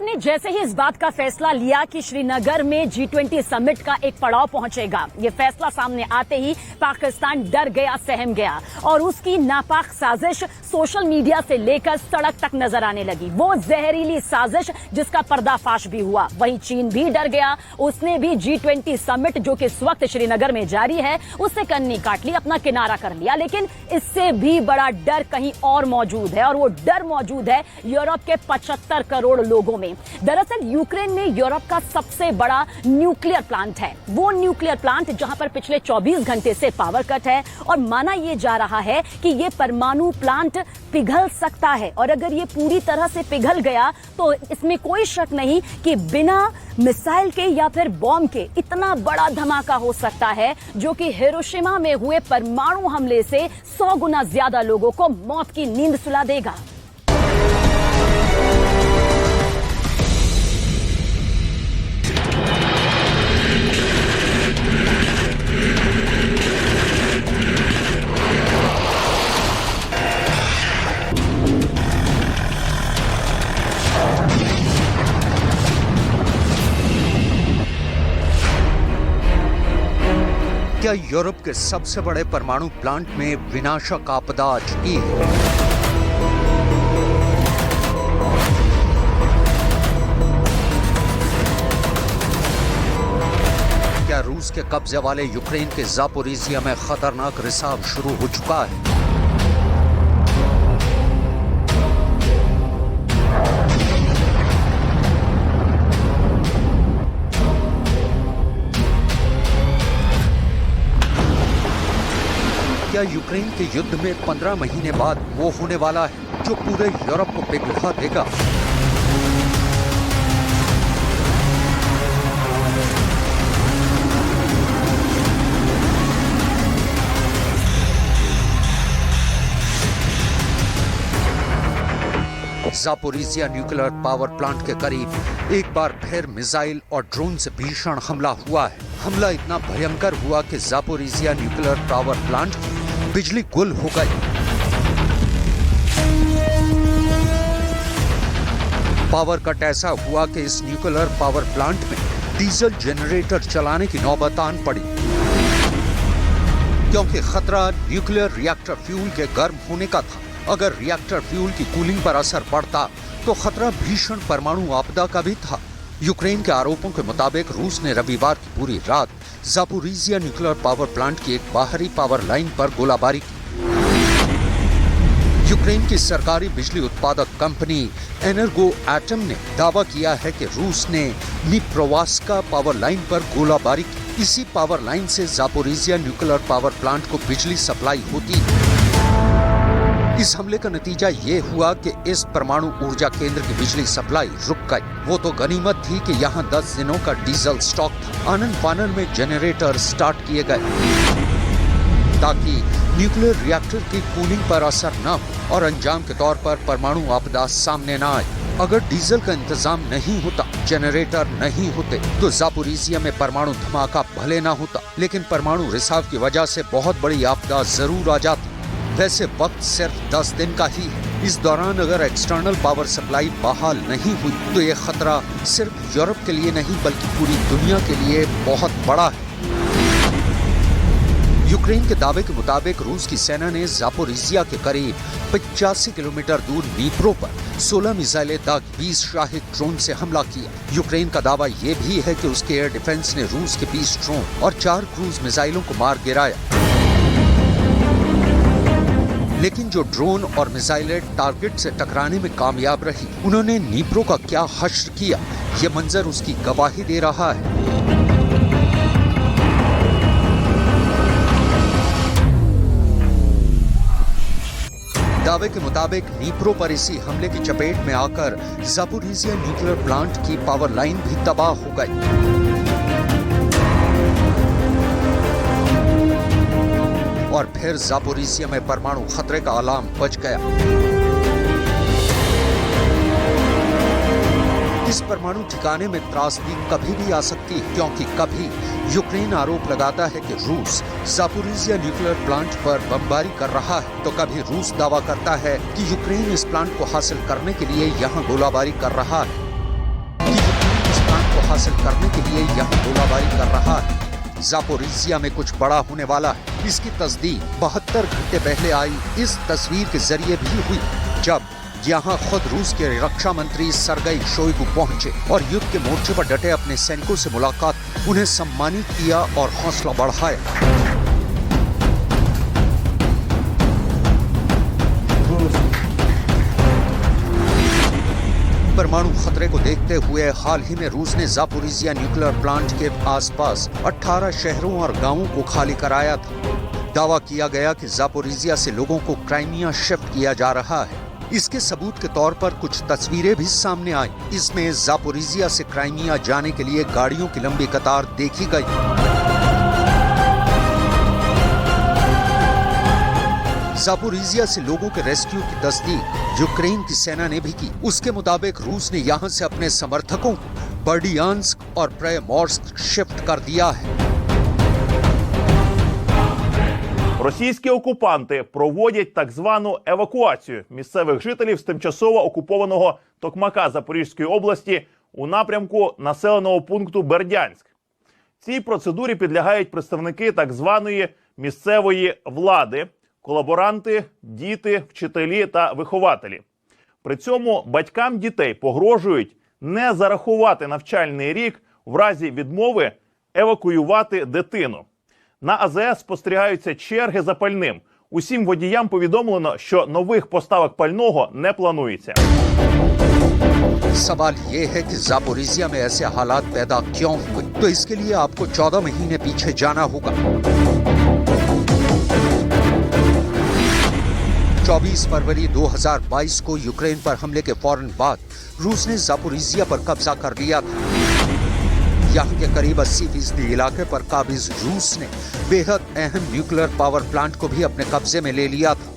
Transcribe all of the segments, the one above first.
ने जैसे ही इस बात का फैसला लिया कि श्रीनगर में G20 समिट का एक पड़ाव पहुंचेगा, ये फैसला सामने आते ही पाकिस्तान डर गया, सहम गया और उसकी नापाक साजिश सोशल मीडिया से लेकर सड़क तक नजर आने लगी। वो जहरीली साजिश जिसका पर्दाफाश भी हुआ। वहीं चीन भी डर गया, उसने भी G20 समिट जो कि इस वक्त श्रीनगर में जारी है उससे कन्नी काट ली, अपना किनारा कर लिया। लेकिन इससे भी बड़ा डर कहीं और मौजूद है और वो डर मौजूद है यूरोप के 75 करोड़ लोगों में। दरअसल यूक्रेन में यूरोप का सबसे बड़ा न्यूक्लियर प्लांट है, वो न्यूक्लियर प्लांट जहां पर पिछले 24 घंटे से पावर कट है और माना यह जा रहा है कि ये परमाणु प्लांट पिघल सकता है और अगर ये पूरी तरह से पिघल गया तो इसमें कोई शक नहीं कि बिना मिसाइल के या फिर बॉम्ब के इतना बड़ा धमाका हो सकता है जो कि हिरोशिमा में हुए परमाणु हमले से 100 गुना ज्यादा लोगों को मौत की नींद सुला देगा। क्या यूरोप के सबसे बड़े परमाणु प्लांट में विनाशक आपदा आ चुकी है? क्या रूस के कब्जे वाले यूक्रेन के ज़ापोरिज़िया में खतरनाक रिसाव शुरू हो चुका है? क्या यूक्रेन के युद्ध में 15 महीने बाद वो होने वाला है जो पूरे यूरोप को पिघला देगा? ज़ापोरिज़िया न्यूक्लियर पावर प्लांट के करीब एक बार फिर मिसाइल और ड्रोन से भीषण हमला हुआ है। हमला इतना भयंकर हुआ कि ज़ापोरिज़िया न्यूक्लियर पावर प्लांट बिजली गुल हो गई। पावर कट ऐसा हुआ कि इस न्यूक्लियर पावर प्लांट में डीजल जनरेटर चलाने की नौबत आन पड़ी क्योंकि खतरा न्यूक्लियर रिएक्टर फ्यूल के गर्म होने का था। अगर रिएक्टर फ्यूल की कूलिंग पर असर पड़ता तो खतरा भीषण परमाणु आपदा का भी था। यूक्रेन के आरोपों के मुताबिक रूस ने रविवार की पूरी रात ज़ापोरिज़िया न्यूक्लियर पावर प्लांट की एक बाहरी पावर लाइन पर गोलाबारी की। यूक्रेन की सरकारी बिजली उत्पादक कंपनी एनर्गो एटम ने दावा किया है कि रूस ने निप्रोवास्का पावर लाइन पर गोलाबारी की। इसी पावर लाइन से ज़ापोरिज़िया न्यूक्लियर पावर प्लांट को बिजली सप्लाई होती है। इस हमले का नतीजा ये हुआ कि इस परमाणु ऊर्जा केंद्र की बिजली सप्लाई रुक गई। वो तो गनीमत थी कि यहाँ 10 दिनों का डीजल स्टॉक था। आनन फानन में जनरेटर स्टार्ट किए गए ताकि न्यूक्लियर रिएक्टर की कूलिंग पर असर न हो और अंजाम के तौर पर परमाणु आपदा सामने न आए। अगर डीजल का इंतजाम नहीं होता, जनरेटर नहीं होते, तो ज़ापोरिज़िया में परमाणु धमाका भले न होता, लेकिन परमाणु रिसाव की वजह से बहुत बड़ी आपदा जरूर आ जाती। वैसे वक्त सिर्फ 10 दिन का ही है। इस दौरान अगर एक्सटर्नल पावर सप्लाई बहाल नहीं हुई तो ये खतरा सिर्फ यूरोप के लिए नहीं बल्कि पूरी दुनिया के लिए बहुत बड़ा है। यूक्रेन के दावे के मुताबिक रूस की सेना ने ज़ापोरिज़िया के करीब 85 किलोमीटर दूर दनीप्रो पर 16 मिसाइलें दाग 20 शाहिद ड्रोन से हमला किया। यूक्रेन का दावा यह भी है कि उसके एयर डिफेंस ने रूस के 20 ड्रोन और 4 क्रूज मिसाइलों को मार गिराया। लेकिन जो ड्रोन और मिसाइलें टारगेट से टकराने में कामयाब रही, उन्होंने दनीप्रो का क्या हश्र किया, ये मंजर उसकी गवाही दे रहा है। दावे के मुताबिक दनीप्रो पर इसी हमले की चपेट में आकर ज़ापोरिज़िया न्यूक्लियर प्लांट की पावर लाइन भी तबाह हो गई। और फिर ज़ापोरिज़िया में परमाणु खतरे का अलार्म बज गया। इस परमाणु ठिकाने में त्रासदी कभी भी आ सकती है क्योंकि कभी यूक्रेन आरोप लगाता है कि रूस ज़ापोरिज़िया न्यूक्लियर प्लांट पर बमबारी कर रहा है, तो कभी रूस दावा करता है कि यूक्रेन इस प्लांट को हासिल करने के लिए यहाँ गोलाबारी कर रहा है। को हासिल करने के लिए यहाँ गोलाबारी कर रहा है। ज़ापोरिज़िया में कुछ बड़ा होने वाला है। इसकी तस्दीक 72 घंटे पहले आई इस तस्वीर के जरिए भी हुई, जब यहाँ खुद रूस के रक्षा मंत्री सरगई शोइगु पहुंचे और युद्ध के मोर्चे पर डटे अपने सैनिकों से मुलाकात, उन्हें सम्मानित किया और हौसला बढ़ाया। परमाणु खतरे को देखते हुए हाल ही में रूस ने ज़ापोरिज़िया न्यूक्लियर प्लांट के आसपास 18 शहरों और गांवों को खाली कराया था। दावा किया गया कि ज़ापोरिज़िया से लोगों को क्राइमिया शिफ्ट किया जा रहा है। इसके सबूत के तौर पर कुछ तस्वीरें भी सामने आई। इसमें ज़ापोरिज़िया से क्राइमिया जाने के लिए गाड़ियों की लंबी कतार देखी गई। ज़ापोरिज़िया से लोगों के रेस्क्यू की तस्दीक यूक्रेन की सेना ने भी की। उसके मुताबिक रूस ने यहां से अपने समर्थकों को बर्डियांस्क और प्रायमोर्स्क शिफ्ट कर दिया है। Російські окупанти проводять так звану евакуацію місцевих жителів з тимчасово окупованого Токмака Запорізької області у напрямку населеного пункту Бердянськ. Цій процедурі підлягають представники так званої місцевої влади, колаборанти, діти, вчителі та вихователі. При цьому батькам дітей погрожують не зарахувати навчальний рік в разі відмови евакуювати дитину. На АЗС спостерігаються черги за пальним. Усім водіям повідомлено, що нових поставок пального не планується. सवाल ये है कि ज़ापोरिज़िया में ऐसे हालात पैदा क्यों हुए? तो इसके लिए आपको 14 महीने पीछे जाना होगा। 24 फरवरी 2022 को यूक्रेन पर हमले के फौरन बाद रूस ने ज़ापोरिज़िया पर कब्जा कर लिया था। यहाँ के करीब 80% इलाके पर काबिज रूस ने बेहद अहम न्यूक्लियर पावर प्लांट को भी अपने कब्जे में ले लिया था।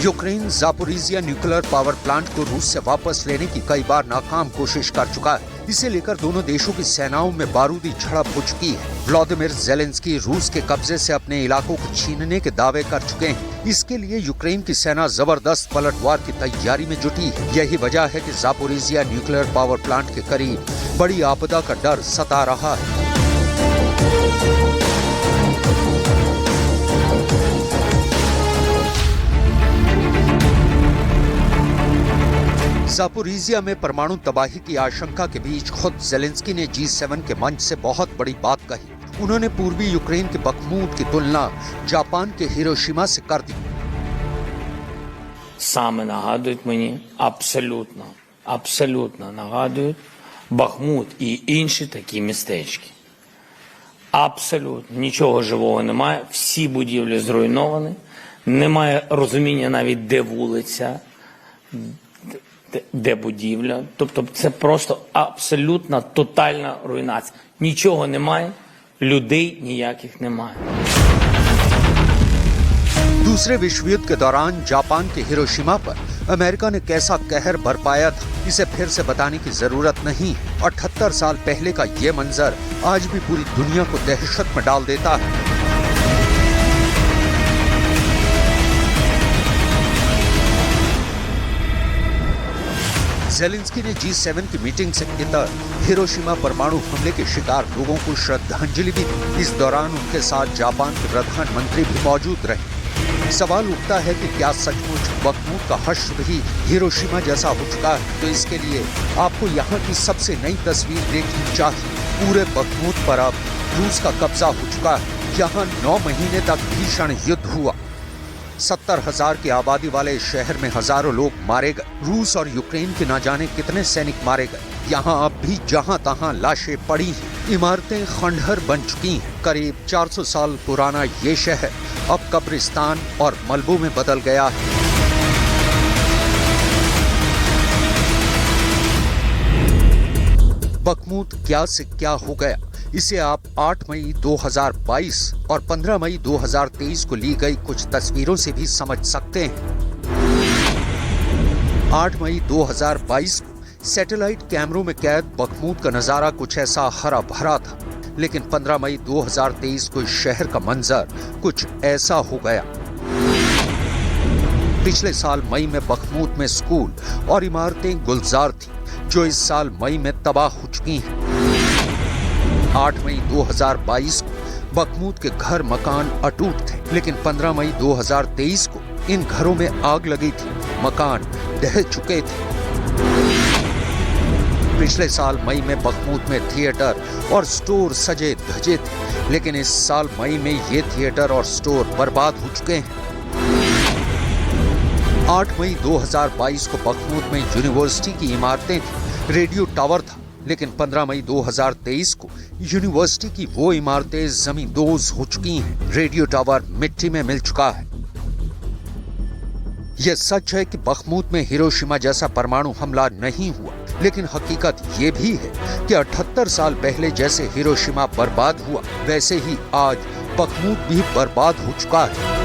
Ukraine Zaporizhzhia nuclear power plant को रूस से वापस लेने की कई बार नाकाम कोशिश कर चुका है। इसे लेकर दोनों देशों की सेनाओं में बारूदी झड़प हो चुकी है। व्लादिमीर ज़ेलेंस्की रूस के कब्जे से अपने इलाकों को छीनने के दावे कर चुके हैं। इसके लिए यूक्रेन की सेना जबरदस्त पलटवार की तैयारी में जुटी है। यही वजह है कि ज़ापोरिज़िया न्यूक्लियर पावर प्लांट के करीब बड़ी आपदा का डर सता रहा है। ज़ापोरिज़िया में परमाणु तबाही की आशंका के बीच खुद ज़ेलेंस्की ने G7 के मंच से बहुत बड़ी बात कही। उन्होंने पूर्वी यूक्रेन के बखमूत की तुलना जापान के हिरोशिमा से कर दी। Саме нагадують мені, абсолютно нагадують Бахмут і інші такі містечки. Абсолютно. Нічого живого немає, всі будівлі зруйновані, немає розуміння навіть де вулиця, де будівля. Тобто це просто абсолютно тотальна руйнація. Нічого немає, людей ніяких немає. दूसरे विश्व युद्ध के दौरान जापान के हिरोशिमा पर अमेरिका ने कैसा कहर बरपाया था, इसे फिर से बताने की जरूरत नहीं। 78 साल पहले का ये मंजर आज भी पूरी दुनिया को दहशत में डाल देता है। ज़ेलेंस्की ने G7 की मीटिंग से इतर हिरोशिमा परमाणु हमले के शिकार लोगों को श्रद्धांजलि भी दी। इस दौरान उनके साथ जापान के प्रधानमंत्री भी मौजूद रहे। सवाल उठता है कि क्या सचमुच बखमूत का हश्र भी हिरोशिमा जैसा हो चुका है? तो इसके लिए आपको यहाँ की सबसे नई तस्वीर देखनी चाहिए। पूरे बखमूत पर अब रूस का कब्जा हो चुका है। यहाँ 9 महीने तक भीषण युद्ध हुआ। 70,000 की आबादी वाले शहर में हजारों लोग मारे गए। रूस और यूक्रेन के न जाने कितने सैनिक मारे गए। यहाँ अब भी जहाँ तहाँ लाशें पड़ी हैं। इमारतें खंडहर बन चुकी हैं। करीब 400 साल पुराना ये शहर अब कब्रिस्तान और मलबों में बदल गया है। बखमूत क्या से क्या हो गया, इसे आप 8 मई 2022 और 15 मई 2023 को ली गई कुछ तस्वीरों से भी समझ सकते हैं। 8 मई 2022 को सैटेलाइट कैमरों में कैद बखमूत का नजारा कुछ ऐसा हरा भरा था, लेकिन 15 मई 2023 को इस शहर का मंजर कुछ ऐसा हो गया। पिछले साल मई में बखमूत में स्कूल और इमारतें गुलजार थी, जो इस साल मई में तबाह हो चुकी हैं। 8 मई 2022 को बखमूत के घर मकान अटूट थे, लेकिन 15 मई 2023 को इन घरों में आग लगी थी, मकान ढह चुके थे। पिछले साल मई में बखमूत में थिएटर और स्टोर सजे धजे थे, लेकिन इस साल मई में ये थिएटर और स्टोर बर्बाद हो चुके हैं। 8 मई 2022 को बखमूत में यूनिवर्सिटी की इमारतें थी, रेडियो टावर था, लेकिन 15 मई 2023 को यूनिवर्सिटी की वो इमारतें जमींदोज हो चुकी हैं, रेडियो टावर मिट्टी में मिल चुका है। यह सच है कि बखमूत में हिरोशिमा जैसा परमाणु हमला नहीं हुआ, लेकिन हकीकत ये भी है कि 78 साल पहले जैसे हिरोशिमा बर्बाद हुआ, वैसे ही आज बखमूत भी बर्बाद हो चुका है।